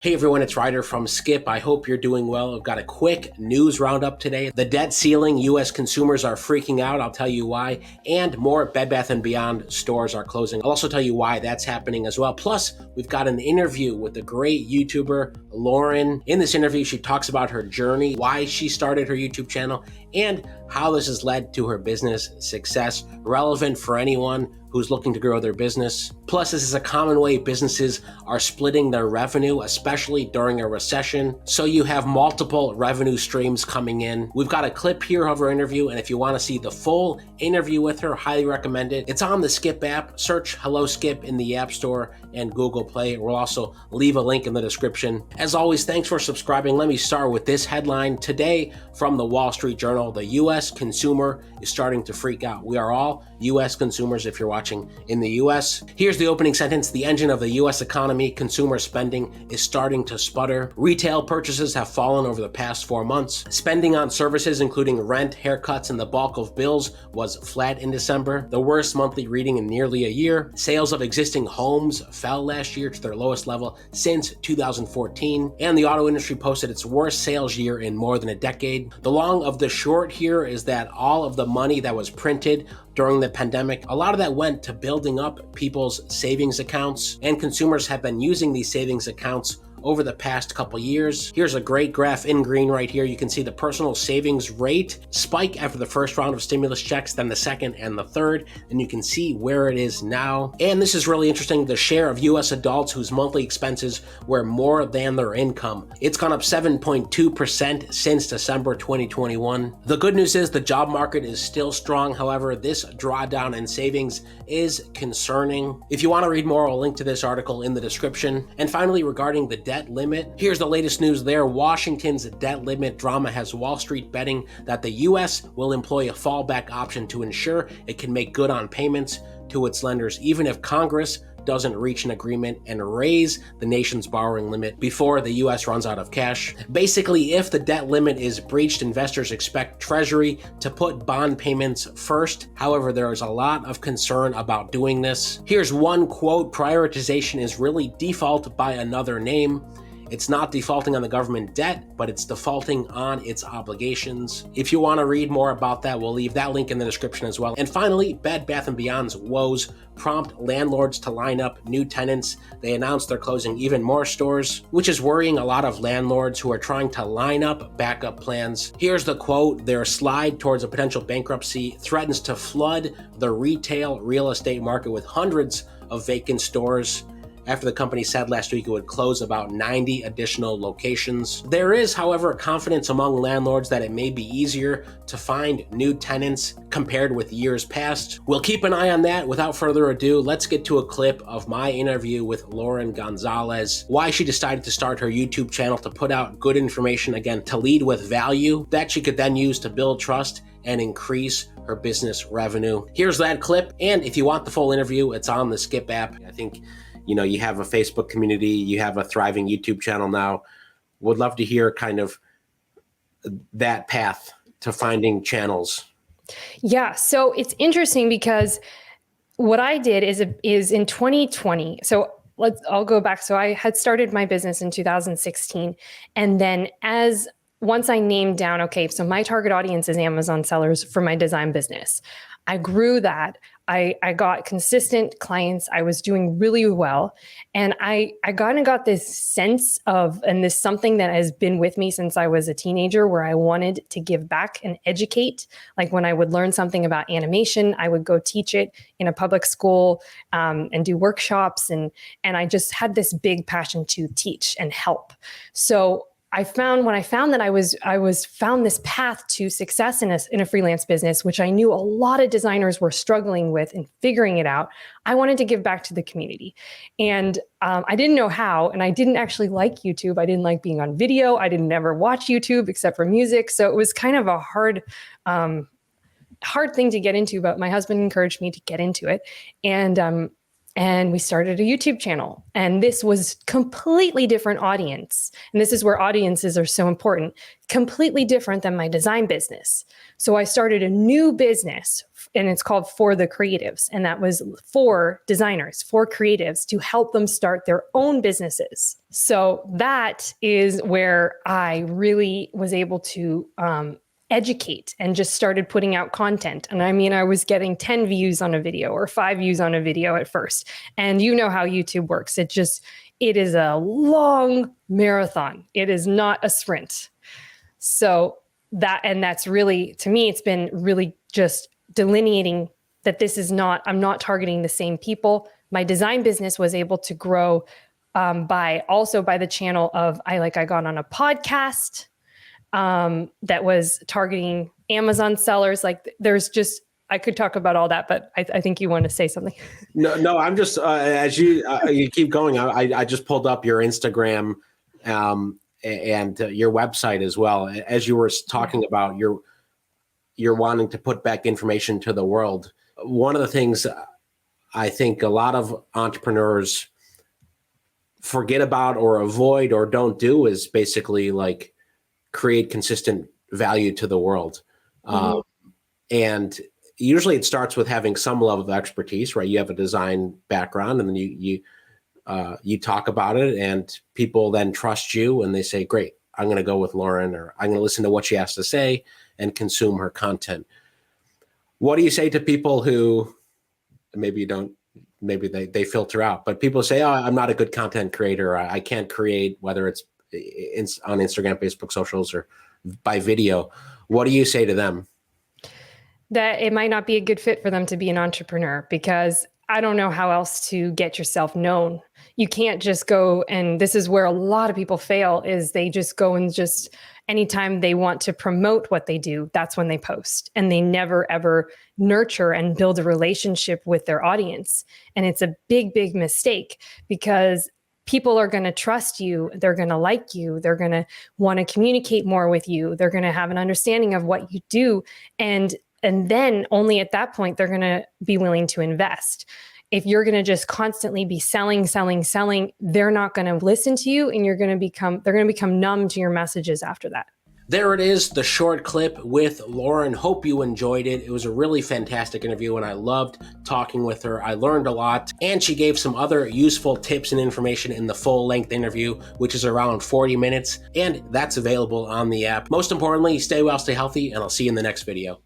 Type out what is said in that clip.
Hey everyone, it's Ryder from Skip. I hope you're doing well. I've got a quick news roundup today. The debt ceiling, U.S. consumers are freaking out. I'll tell you why. And more Bed Bath & Beyond stores are closing. I'll also tell you why that's happening as well. Plus, we've got an interview with the great YouTuber, Lauren. In this interview, she talks about her journey, why she started her YouTube channel, and how this has led to her business success, relevant for anyone who's looking to grow their business. Plus, this is a common way businesses are splitting their revenue, especially during a recession. So you have multiple revenue streams coming in. We've got a clip here of her interview, and if you want to see the full interview with her, highly recommend it. It's on the Skip app. Search Hello Skip in the App Store and Google Play. We'll also leave a link in the description. As always, thanks for subscribing. Let me start with this headline today from the Wall Street Journal. The U.S. consumer is starting to freak out. We are all U.S. consumers if you're watching in the U.S. Here's the opening sentence. The engine of the U.S. economy, consumer spending, is starting to sputter. Retail purchases have fallen over the past 4 months. Spending on services, including rent, haircuts, and the bulk of bills, was flat in December, the worst monthly reading in nearly a year. Sales of existing homes fell last year to their lowest level since 2014, and the auto industry posted its worst sales year in more than a decade. The long of the short here is that all of the money that was printed during the pandemic, a lot of that went to building up people's savings accounts, and consumers have been using these savings accounts over the past couple years. Here's a great graph in green right here. You can see the personal savings rate spike after the first round of stimulus checks, then the second and the third, and you can see where it is now. And this is really interesting, the share of US adults whose monthly expenses were more than their income. It's gone up 7.2% since December 2021. The good news is the job market is still strong. However, this drawdown in savings is concerning. If you want to read more, I'll link to this article in the description. And finally, regarding the debt limit, here's the latest news there. Washington's debt limit drama has Wall Street betting that the U.S. will employ a fallback option to ensure it can make good on payments to its lenders, even if Congress doesn't reach an agreement and raise the nation's borrowing limit before the U.S. runs out of cash. Basically, if the debt limit is breached, investors expect Treasury to put bond payments first. However, there is a lot of concern about doing this. Here's one quote: prioritization is really default by another name. It's not defaulting on the government debt, but it's defaulting on its obligations. If you want to read more about that, we'll leave that link in the description as well. And finally, Bed Bath & Beyond's woes prompt landlords to line up new tenants. They announced they're closing even more stores, which is worrying a lot of landlords who are trying to line up backup plans. Here's the quote: their slide towards a potential bankruptcy threatens to flood the retail real estate market with hundreds of vacant stores, after the company said last week it would close about 90 additional locations. There is, however, confidence among landlords that it may be easier to find new tenants compared with years past. We'll keep an eye on that. Without further ado, let's get to a clip of my interview with Lauren Gonzalez, why she decided to start her YouTube channel to put out good information, again, to lead with value that she could then use to build trust and increase her business revenue. Here's that clip, and if you want the full interview, it's on the Skip app. I think you have a Facebook community, you have a thriving YouTube channel now. Would love to hear kind of that path to finding channels. Yeah, so it's interesting because what I did is in 2020. So I'll go back. So I had started my business in 2016, and then once I named down, okay, so my target audience is Amazon sellers for my design business. I grew that. I got consistent clients. I was doing really well. And I got this sense of, and this something that has been with me since I was a teenager, where I wanted to give back and educate. Like when I would learn something about animation, I would go teach it in a public school and do workshops. And I just had this big passion to teach and help. So when I found that I was found this path to success in a freelance business, which I knew a lot of designers were struggling with and figuring it out, I wanted to give back to the community. And I didn't know how, and I didn't actually like YouTube. I didn't like being on video. I didn't ever watch YouTube except for music. So it was kind of a hard thing to get into, but my husband encouraged me to get into it. And And we started a YouTube channel. And this was completely different audience. And this is where audiences are so important, completely different than my design business. So I started a new business, and it's called For the Creatives. And that was for designers, for creatives, to help them start their own businesses. So that is where I really was able to educate and just started putting out content. And I mean, I was getting 10 views on a video or 5 views on a video at first. And you know how YouTube works. It is a long marathon. It is not a sprint. So that's really, to me, it's been really just delineating that I'm not targeting the same people. My design business was able to grow by the channel of, I got on a podcast that was targeting Amazon sellers. I could talk about all that, but I think you want to say something. No, I'm just, as you keep going, I just pulled up your Instagram and your website as well. As you were talking about you're wanting to put back information to the world. One of the things I think a lot of entrepreneurs forget about or avoid or don't do is basically create consistent value to the world. Mm-hmm. And usually it starts with having some level of expertise, right? You have a design background, and then you talk about it, and people then trust you, and they say, great, I'm going to go with Lauren, or I'm going to listen to what she has to say and consume her content. What do you say to people who maybe they filter out, but people say, oh, I'm not a good content creator. I can't create, whether it's on Instagram, Facebook, socials, or by video. What do you say to them? That it might not be a good fit for them to be an entrepreneur, because I don't know how else to get yourself known. You can't just go, and this is where a lot of people fail, is they just go and just anytime they want to promote what they do, that's when they post, and they never ever nurture and build a relationship with their audience. And it's a big, big mistake, because people are going to trust you. They're going to like you. They're going to want to communicate more with you. They're going to have an understanding of what you do. And then only at that point, they're going to be willing to invest. If you're going to just constantly be selling, they're not going to listen to you, and they're going to become numb to your messages after that. There it is, the short clip with Lauren. Hope you enjoyed it. It was a really fantastic interview, and I loved talking with her. I learned a lot, and she gave some other useful tips and information in the full-length interview, which is around 40 minutes, and that's available on the app. Most importantly, stay well, stay healthy, and I'll see you in the next video.